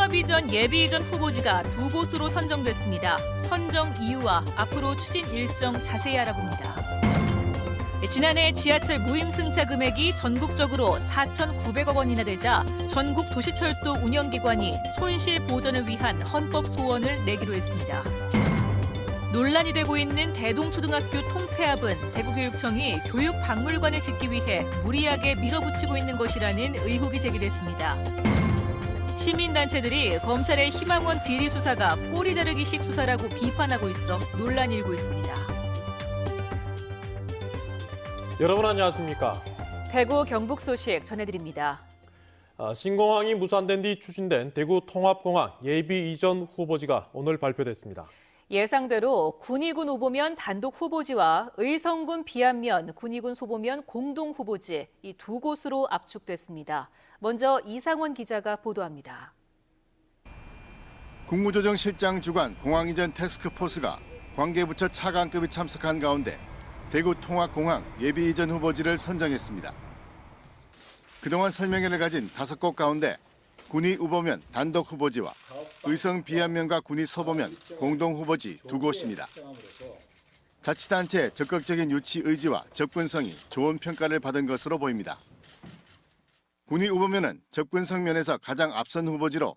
통합 이전 예비 이전 후보지가 두 곳으로 선정됐습니다. 선정 이유와 앞으로 추진 일정 자세히 알아봅니다. 지난해 지하철 무임승차 금액이 전국적으로 4,900억 원이나 되자 전국 도시철도 운영기관이 손실 보전을 위한 헌법 소원을 내기로 했습니다. 논란이 되고 있는 대동초등학교 통폐합은 대구교육청이 교육박물관을 짓기 위해 무리하게 밀어붙이고 있는 것이라는 의혹이 제기됐습니다. 시민단체들이 검찰의 희망원 비리 수사가 꼬리 자르기식 수사라고 비판하고 있어 논란이 일고 있습니다. 여러분 안녕하십니까? 대구 경북 소식 전해드립니다. 신공항이 무산된 뒤 추진된 대구 통합공항 예비 이전 후보지가 오늘 발표됐습니다. 예상대로 군위군 후보면 단독 후보지와 의성군 비안면 군위군 소보면 공동 후보지 이 두 곳으로 압축됐습니다. 먼저 이상원 기자가 보도합니다. 국무조정실장 주관 공항 이전 태스크포스가 관계부처 차관급이 참석한 가운데 대구 통합공항 예비 이전 후보지를 선정했습니다. 그동안 설명회를 가진 5곳 가운데 군위 우보면 단독 후보지와 의성 비안면과 군위 소보면 공동 후보지 두 곳입니다. 자치단체의 적극적인 유치 의지와 접근성이 좋은 평가를 받은 것으로 보입니다. 군위 우보면은 접근성 면에서 가장 앞선 후보지로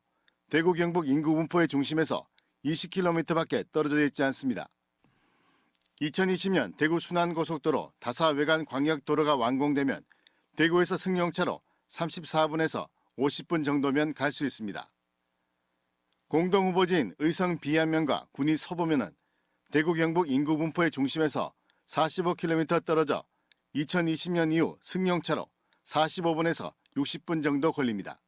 대구 경북 인구 분포의 중심에서 20km밖에 떨어져 있지 않습니다. 2020년 대구 순환고속도로 다사 외관 광역도로가 완공되면 대구에서 승용차로 34분에서 50분 정도면 갈 수 있습니다. 공동 후보지인 의성 비안면과 군위 소보면은 대구 경북 인구 분포의 중심에서 45km 떨어져 2020년 이후 승용차로 45분에서 60분 정도 걸립니다.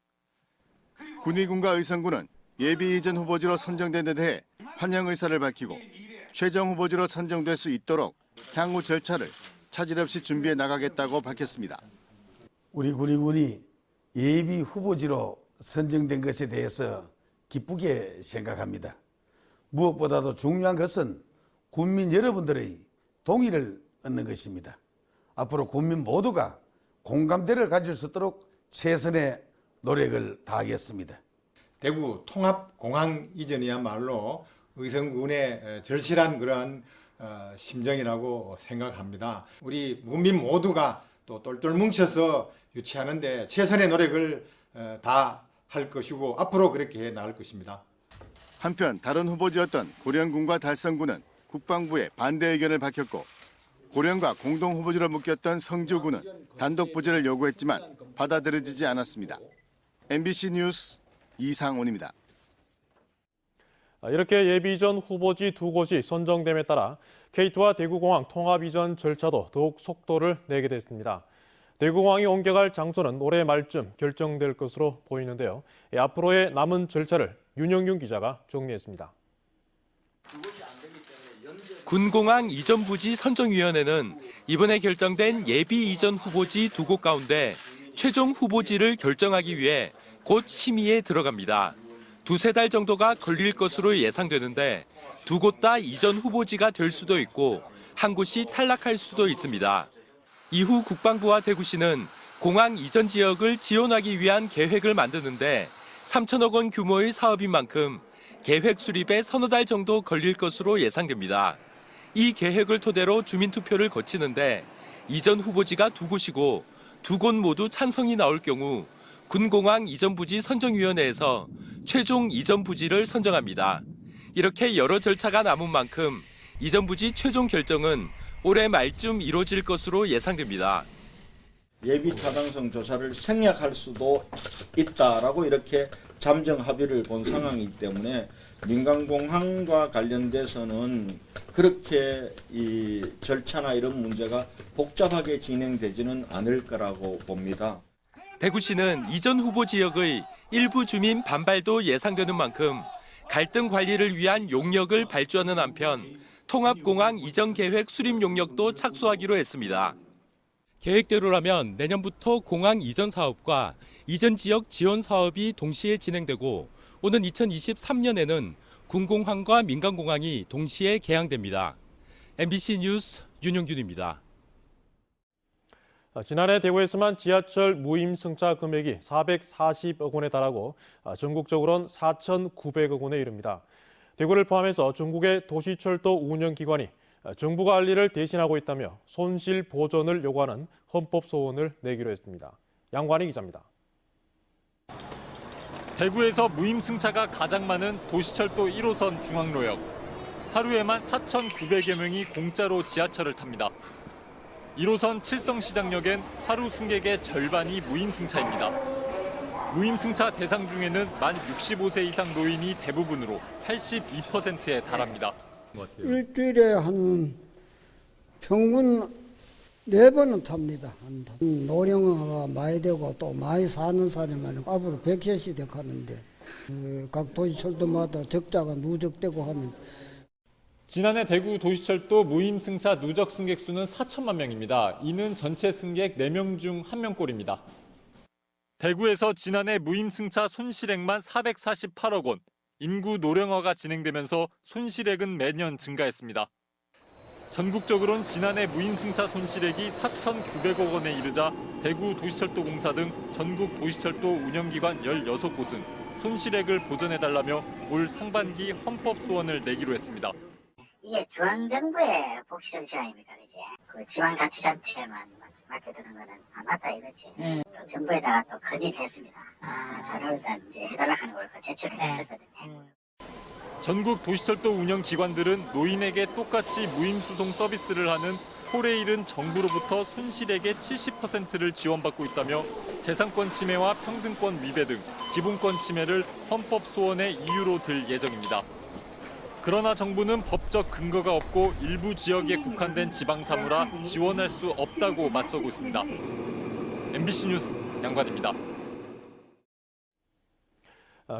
군위군과 의성군은 예비 이전 후보지로 선정된 데 대해 환영 의사를 밝히고 최종 후보지로 선정될 수 있도록 향후 절차를 차질 없이 준비해 나가겠다고 밝혔습니다. 우리 군위군이 예비 후보지로 선정된 것에 대해서 기쁘게 생각합니다. 무엇보다도 중요한 것은 국민 여러분들의 동의를 얻는 것입니다. 앞으로 국민 모두가 공감대를 가질 수 있도록 최선의 노력을 다하겠습니다. 대구 통합공항 이전이야말로 의성군의 절실한 그런 심정이라고 생각합니다. 우리 국민 모두가 또 똘똘 뭉쳐서 유치하는데 최선의 노력을 다할 것이고 앞으로 그렇게 해 나갈 것입니다. 한편 다른 후보지였던 고령군과 달성군은 국방부에 반대 의견을 밝혔고 고령과 공동 후보지로 묶였던 성주군은 단독 부지를 요구했지만 받아들여지지 않았습니다. MBC 뉴스 이상원입니다. 이렇게 예비 이전 후보지 두 곳이 선정됨에 따라 K2와 대구공항 통합 이전 절차도 더욱 속도를 내게 됐습니다. 대구공항이 옮겨갈 장소는 올해 말쯤 결정될 것으로 보이는데요. 앞으로의 남은 절차를 윤영균 기자가 정리했습니다. 군공항 이전 부지 선정위원회는 이번에 결정된 예비 이전 후보지 두 곳 가운데 최종 후보지를 결정하기 위해 곧 심의에 들어갑니다. 두세 달 정도가 걸릴 것으로 예상되는데 두 곳 다 이전 후보지가 될 수도 있고 한 곳이 탈락할 수도 있습니다. 이후 국방부와 대구시는 공항 이전 지역을 지원하기 위한 계획을 만드는데 3천억 원 규모의 사업인 만큼 계획 수립에 서너 달 정도 걸릴 것으로 예상됩니다. 이 계획을 토대로 주민투표를 거치는데 이전 후보지가 두 곳이고 두 곳 모두 찬성이 나올 경우 군공항 이전 부지 선정위원회에서 최종 이전 부지를 선정합니다. 이렇게 여러 절차가 남은 만큼 이전 부지 최종 결정은 올해 말쯤 이루어질 것으로 예상됩니다. 예비 타당성 조사를 생략할 수도 있다라고 이렇게 잠정 합의를 본 상황이기 때문에 민간공항과 관련돼서는 그렇게 이 절차나 이런 문제가 복잡하게 진행되지는 않을 거라고 봅니다. 대구시는 이전 후보 지역의 일부 주민 반발도 예상되는 만큼 갈등 관리를 위한 용역을 발주하는 한편 통합공항 이전 계획 수립 용역도 착수하기로 했습니다. 계획대로라면 내년부터 공항 이전 사업과 이전 지역 지원 사업이 동시에 진행되고 오는 2023년에는 군공항과 민간공항이 동시에 개항됩니다. MBC 뉴스 윤영균입니다. 지난해 대구에서만 지하철 무임승차 금액이 440억 원에 달하고 전국적으로는 4,900억 원에 이릅니다. 대구를 포함해서 전국의 도시철도 운영기관이 정부가 할 일을 대신하고 있다며 손실 보전을 요구하는 헌법 소원을 내기로 했습니다. 양관희 기자입니다. 대구에서 무임승차가 가장 많은 도시철도 1호선 중앙로역. 하루에만 4,900여 명이 공짜로 지하철을 탑니다. 1호선 칠성시장역엔 하루 승객의 절반이 무임승차입니다. 무임승차 대상 중에는 만 65세 이상 노인이 대부분으로 82%에 달합니다. 일주일에 한 평균 4번은 탑니다. 노령화가 많이 되고 또 많이 사는 사람은 앞으로 100세 시대 가는데 각 도시철도마다 적자가 누적되고 하면 지난해 대구 도시철도 무임승차 누적 승객 수는 4천만 명입니다. 이는 전체 승객 4명 중 1명꼴입니다. 대구에서 지난해 무임승차 손실액만 448억 원, 인구 노령화가 진행되면서 손실액은 매년 증가했습니다. 전국적으로는 지난해 무임승차 손실액이 4,900억 원에 이르자 대구 도시철도공사 등 전국 도시철도 운영기관 16곳은 손실액을 보전해달라며 올 상반기 헌법 소원을 내기로 했습니다. 이게 중앙정부의 복지정책 아닙니까, 그지? 그 지방자치단체만 맡겨두는 거는 안 맞다 이거지. 정부에다가 또 건의했습니다. 자료를 일단 이제 해달라고 하는 걸 제출을 했었거든요. 전국 도시철도 운영기관들은 노인에게 똑같이 무임수송 서비스를 하는 폴레일은 정부로부터 손실액의 70%를 지원받고 있다며 재산권 침해와 평등권 위배 등 기본권 침해를 헌법 소원의 이유로 들 예정입니다. 그러나 정부는 법적 근거가 없고 일부 지역에 국한된 지방사무라 지원할 수 없다고 맞서고 있습니다. MBC 뉴스 양관입니다.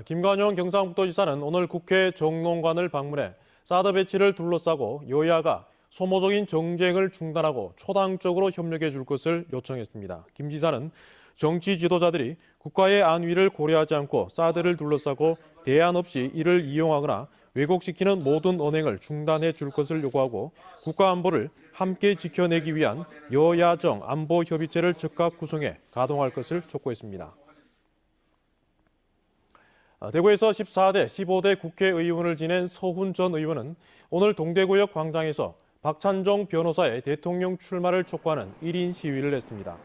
김관영 경상북도지사는 오늘 국회 정론관을 방문해 사드 배치를 둘러싸고 여야가 소모적인 정쟁을 중단하고 초당적으로 협력해 줄 것을 요청했습니다. 김 지사는 정치 지도자들이 국가의 안위를 고려하지 않고 사드를 둘러싸고 대안 없이 이를 이용하거나 왜곡시키는 모든 언행을 중단해 줄 것을 요구하고 국가 안보를 함께 지켜내기 위한 여야정 안보협의체를 즉각 구성해 가동할 것을 촉구했습니다. 대구에서 14대, 15대 국회의원을 지낸 서훈 전 의원은 오늘 동대구역 광장에서 박찬종 변호사의 대통령 출마를 촉구하는 1인 시위를 했습니다.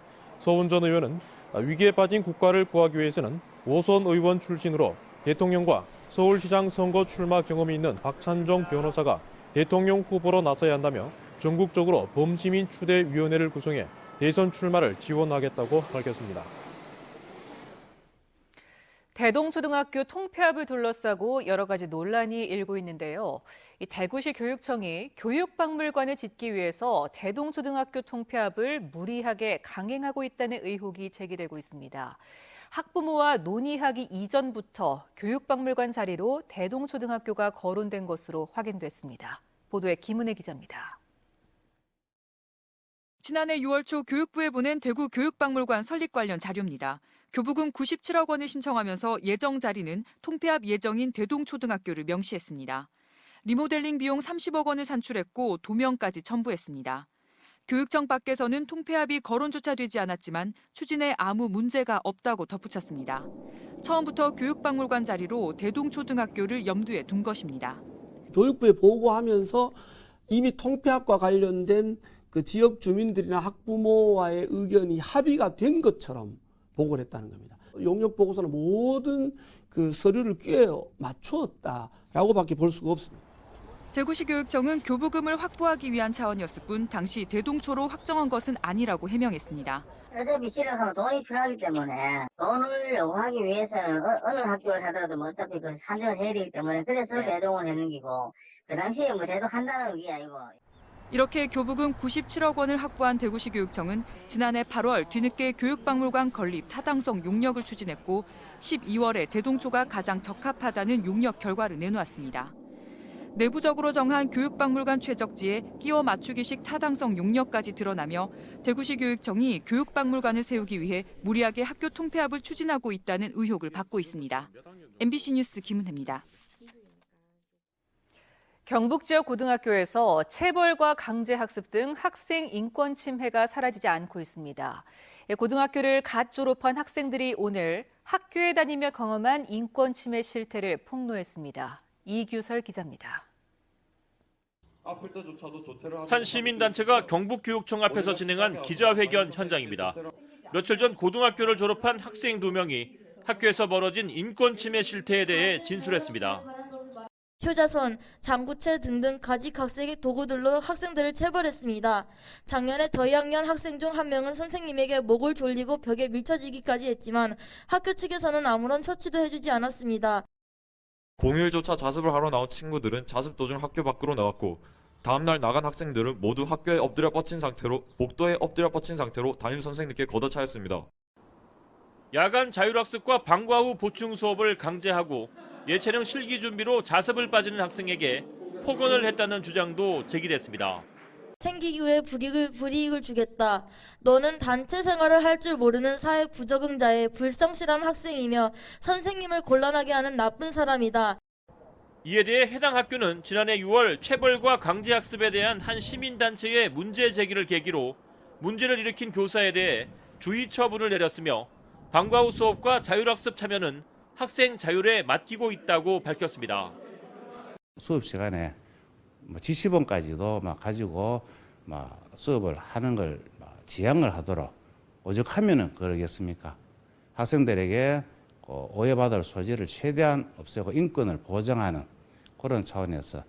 서훈 전 의원은 위기에 빠진 국가를 구하기 위해서는 5선 의원 출신으로 대통령과 서울시장 선거 출마 경험이 있는 박찬종 변호사가 대통령 후보로 나서야 한다며 전국적으로 범시민 추대위원회를 구성해 대선 출마를 지원하겠다고 밝혔습니다. 대동초등학교 통폐합을 둘러싸고 여러 가지 논란이 일고 있는데요. 이 대구시 교육청이 교육박물관을 짓기 위해서 대동초등학교 통폐합을 무리하게 강행하고 있다는 의혹이 제기되고 있습니다. 학부모와 논의하기 이전부터 교육박물관 자리로 대동초등학교가 거론된 것으로 확인됐습니다. 보도에 김은혜 기자입니다. 지난해 6월 초 교육부에 보낸 대구 교육박물관 설립 관련 자료입니다. 교부금 97억 원을 신청하면서 예정 자리는 통폐합 예정인 대동초등학교를 명시했습니다. 리모델링 비용 30억 원을 산출했고 도면까지 첨부했습니다. 교육청 밖에서는 통폐합이 거론조차 되지 않았지만 추진에 아무 문제가 없다고 덧붙였습니다. 처음부터 교육박물관 자리로 대동초등학교를 염두에 둔 것입니다. 교육부에 보고하면서 이미 통폐합과 관련된 그 지역 주민들이나 학부모와의 의견이 합의가 된 것처럼 보고를 했다는 겁니다. 용역 보고서는 모든 그 서류를 꿰어 맞추었다라고밖에 볼 수가 없습니다. 대구시 교육청은 교부금을 확보하기 위한 차원이었을 뿐 당시 대동초로 확정한 것은 아니라고 해명했습니다. 어차피 시력하면 돈이 필요하기 때문에 돈을 요구하기 위해서는 어느 학교를 하더라도 뭐 어차피 그 산정을 해야 되기 때문에 그래서 대동을 했는 기고 그 당시에 뭐 대동한다는 게 아니고. 이렇게 교부금 97억 원을 확보한 대구시 교육청은 지난해 8월 뒤늦게 교육박물관 건립 타당성 용역을 추진했고 12월에 대동초가 가장 적합하다는 용역 결과를 내놓았습니다. 내부적으로 정한 교육박물관 최적지에 끼워 맞추기식 타당성 용역까지 드러나며 대구시 교육청이 교육박물관을 세우기 위해 무리하게 학교 통폐합을 추진하고 있다는 의혹을 받고 있습니다. MBC 뉴스 김은혜입니다. 경북 지역 고등학교에서 체벌과 강제학습 등 학생 인권 침해가 사라지지 않고 있습니다. 고등학교를 갓 졸업한 학생들이 오늘 학교에 다니며 경험한 인권 침해 실태를 폭로했습니다. 이규설 기자입니다. 한 시민단체가 경북교육청 앞에서 진행한 기자회견 현장입니다. 며칠 전 고등학교를 졸업한 학생 2명이 학교에서 벌어진 인권 침해 실태에 대해 진술했습니다. 효자손, 장구채 등등 가지 각색의 도구들로 학생들을 체벌했습니다. 작년에 저희 학년 학생 중 한 명은 선생님에게 목을 졸리고 벽에 밀쳐지기까지 했지만 학교 측에서는 아무런 처치도 해주지 않았습니다. 공휴일조차 자습을 하러 나온 친구들은 자습 도중 학교 밖으로 나갔고 다음날 나간 학생들은 모두 학교에 엎드려 뻗친 상태로 복도에 엎드려 뻗친 상태로 담임 선생님께 걷어차였습니다. 야간 자율학습과 방과 후 보충 수업을 강제하고 예체능 실기 준비로 자습을 빠지는 학생에게 폭언을 했다는 주장도 제기됐습니다. 생기기 위해 불이익을 주겠다. 너는 단체 생활을 할 줄 모르는 사회 부적응자의 불성실한 학생이며 선생님을 곤란하게 하는 나쁜 사람이다. 이에 대해 해당 학교는 지난해 6월 체벌과 강제학습에 대한 한 시민단체의 문제 제기를 계기로 문제를 일으킨 교사에 대해 주의 처분을 내렸으며 방과 후 수업과 자율학습 참여는 학생 자율에 맡기고 있다고 밝혔습니다. 수업 시간에 지시본까지도 가지고 수업을 하는 걸 지양을 하도록 오죽하면은 그러겠습니까? 학생들에게 오해받을 소지를 최대한 없애고 인권을 보장하는 그런 차원에서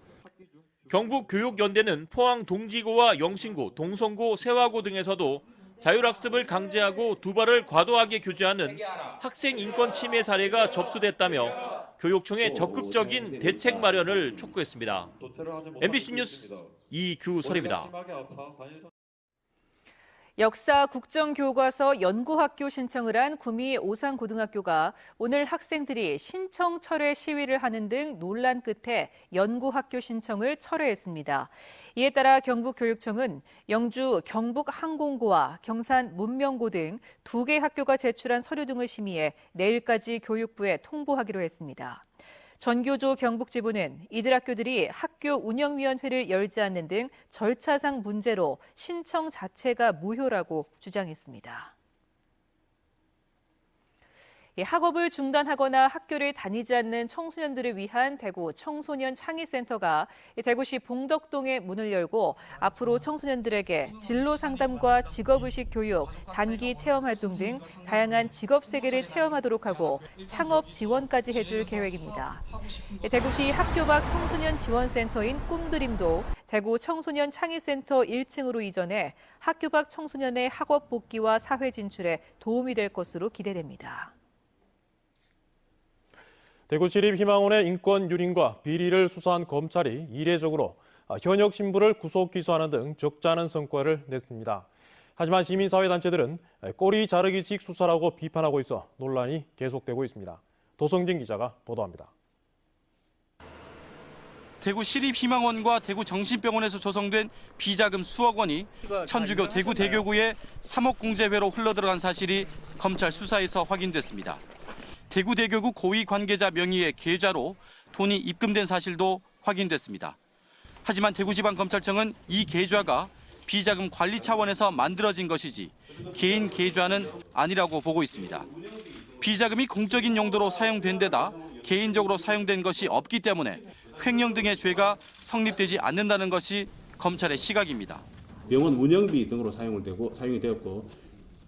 경북교육연대는 포항 동지고와 영신고, 동성고, 세화고 등에서도 자율학습을 강제하고 두발을 과도하게 규제하는 학생 인권 침해 사례가 접수됐다며 교육청의 적극적인 대책 마련을 촉구했습니다. MBC 뉴스 이규설입니다. 역사 국정교과서 연구학교 신청을 한 구미 오산고등학교가 오늘 학생들이 신청 철회 시위를 하는 등 논란 끝에 연구학교 신청을 철회했습니다. 이에 따라 경북교육청은 영주 경북항공고와 경산 문명고 등 2개 학교가 제출한 서류 등을 심의해 내일까지 교육부에 통보하기로 했습니다. 전교조 경북지부는 이들 학교들이 학교 운영위원회를 열지 않는 등 절차상 문제로 신청 자체가 무효라고 주장했습니다. 학업을 중단하거나 학교를 다니지 않는 청소년들을 위한 대구 청소년 창의센터가 대구시 봉덕동에 문을 열고 앞으로 청소년들에게 진로 상담과 직업의식 교육, 단기 체험 활동 등 다양한 직업 세계를 체험하도록 하고 창업 지원까지 해줄 계획입니다. 대구시 학교 밖 청소년 지원센터인 꿈드림도 대구 청소년 창의센터 1층으로 이전해 학교 밖 청소년의 학업 복귀와 사회 진출에 도움이 될 것으로 기대됩니다. 대구시립희망원의 인권 유린과 비리를 수사한 검찰이 이례적으로 현역 신부를 구속 기소하는 등 적지 않은 성과를 냈습니다. 하지만 시민사회단체들은 꼬리 자르기식 수사라고 비판하고 있어 논란이 계속되고 있습니다. 도성진 기자가 보도합니다. 대구시립희망원과 대구정신병원에서 조성된 비자금 수억 원이 천주교 대구대교구의 3억 공제회로 흘러들어간 사실이 검찰 수사에서 확인됐습니다. 대구대교구 고위 관계자 명의의 계좌로 돈이 입금된 사실도 확인됐습니다. 하지만 대구지방검찰청은 이 계좌가 비자금 관리 차원에서 만들어진 것이지 개인 계좌는 아니라고 보고 있습니다. 비자금이 공적인 용도로 사용된 데다 개인적으로 사용된 것이 없기 때문에 횡령 등의 죄가 성립되지 않는다는 것이 검찰의 시각입니다. 병원 운영비 등으로 사용이 되었고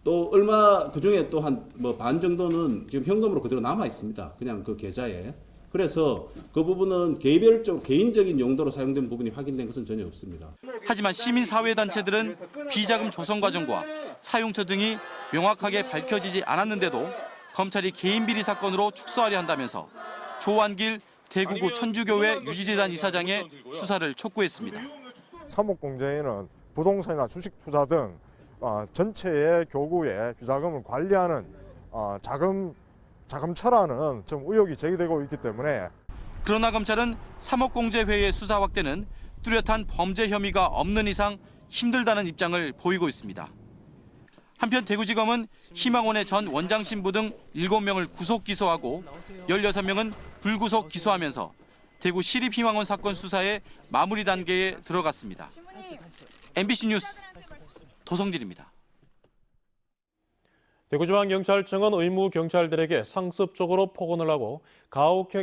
또 얼마 그중에 또 한 반 정도는 지금 현금으로 그대로 남아 있습니다. 그냥 그 계좌에. 그래서 그 부분은 개인적인 용도로 사용된 부분이 확인된 것은 전혀 없습니다. 하지만 시민사회단체들은 비자금 조성 과정과 사용처 등이 명확하게 밝혀지지 않았는데도 검찰이 개인 비리 사건으로 축소하려 한다면서 조한길 대구구 천주교회 유지재단 이사장의 수사를 촉구했습니다. 3억 공제에는 부동산이나 주식 투자 등 전체의 교구의 비자금을 관리하는 자금처라는 좀 의혹이 제기되고 있기 때문에 그러나 검찰은 3억 공제 회의 수사 확대는 뚜렷한 범죄 혐의가 없는 이상 힘들다는 입장을 보이고 있습니다. 한편 대구지검은 희망원의 전 원장 신부 등 7명을 구속 기소하고 16명은 불구속 기소하면서 대구 시립희망원 사건 수사의 마무리 단계에 들어갔습니다. MBC 뉴스 도성진입니다. 대구지방경찰청은 의무 경찰들에게 상습적으로 폭언을 하고 가혹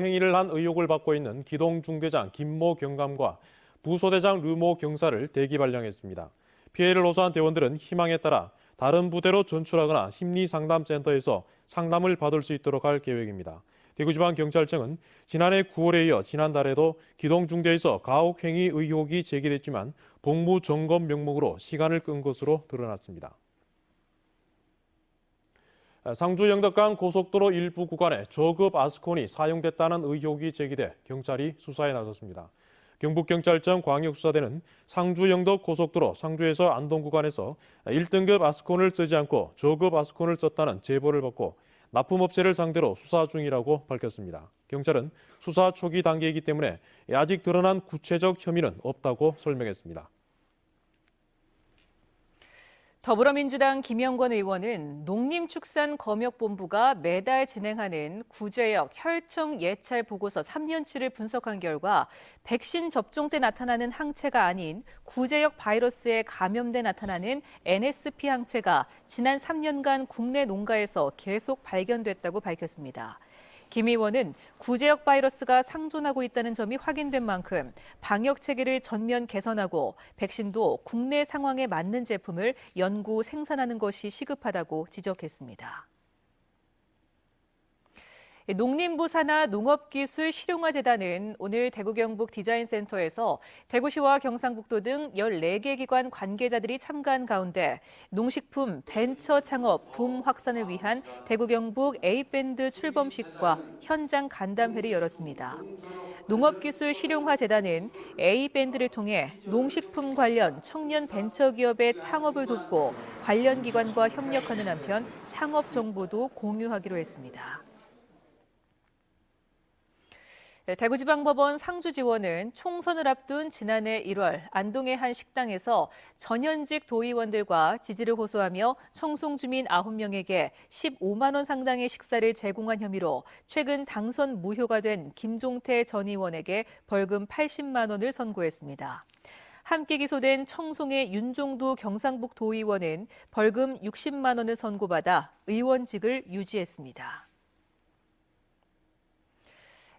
행위를 한 의혹을 받고 있는 기동중대장 김모 경감과 부소대장 류모 경사를 대기 발령했습니다. 피해를 호소한 대원들은 희망에 따라 다른 부대로 전출하거나 심리상담센터에서 상담을 받을 수 있도록 할 계획입니다. 대구지방경찰청은 지난해 9월에 이어 지난달에도 기동중대에서 가혹행위 의혹이 제기됐지만 복무 점검 명목으로 시간을 끈 것으로 드러났습니다. 상주 영덕간 고속도로 일부 구간에 저급 아스콘이 사용됐다는 의혹이 제기돼 경찰이 수사에 나섰습니다. 경북경찰청 광역수사대는 상주 영덕 고속도로 상주에서 안동 구간에서 1등급 아스콘을 쓰지 않고 저급 아스콘을 썼다는 제보를 받고 납품업체를 상대로 수사 중이라고 밝혔습니다. 경찰은 수사 초기 단계이기 때문에 아직 드러난 구체적 혐의는 없다고 설명했습니다. 더불어민주당 김영권 의원은 농림축산검역본부가 매달 진행하는 구제역 혈청 예찰 보고서 3년치를 분석한 결과 백신 접종 때 나타나는 항체가 아닌 구제역 바이러스에 감염돼 나타나는 NSP 항체가 지난 3년간 국내 농가에서 계속 발견됐다고 밝혔습니다. 김 의원은 구제역 바이러스가 상존하고 있다는 점이 확인된 만큼 방역 체계를 전면 개선하고 백신도 국내 상황에 맞는 제품을 연구 생산하는 것이 시급하다고 지적했습니다. 농림부 산하 농업기술 실용화재단은 오늘 대구 경북 디자인센터에서 대구시와 경상북도 등 14개 기관 관계자들이 참가한 가운데 농식품 벤처 창업 붐 확산을 위한 대구 경북 A밴드 출범식과 현장 간담회를 열었습니다. 농업기술 실용화재단은 A밴드를 통해 농식품 관련 청년 벤처기업의 창업을 돕고 관련 기관과 협력하는 한편 창업 정보도 공유하기로 했습니다. 대구지방법원 상주지원은 총선을 앞둔 지난해 1월 안동의 한 식당에서 전현직 도의원들과 지지를 호소하며 청송 주민 9명에게 15만 원 상당의 식사를 제공한 혐의로 최근 당선 무효가 된 김종태 전 의원에게 벌금 80만 원을 선고했습니다. 함께 기소된 청송의 윤종도 경상북 도의원은 벌금 60만 원을 선고받아 의원직을 유지했습니다.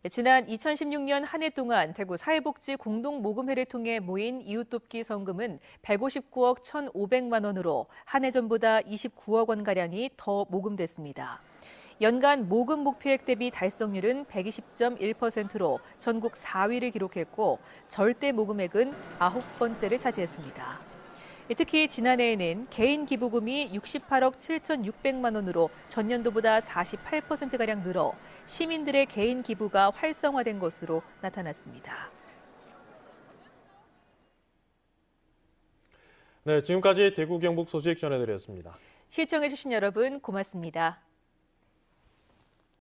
지난 2016년 한 해 동안 대구 사회복지 공동모금회를 통해 모인 이웃돕기 성금은 159억 1,500만 원으로 한 해 전보다 29억 원가량이 더 모금됐습니다. 연간 모금 목표액 대비 달성률은 120.1%로 전국 4위를 기록했고 절대 모금액은 9번째를 차지했습니다. 특히 지난해에는 개인 기부금이 68억 7,600만 원으로 전년도보다 48%가량 늘어 시민들의 개인 기부가 활성화된 것으로 나타났습니다. 네, 지금까지 대구 경북 소식 전해드렸습니다. 시청해주신 여러분 고맙습니다.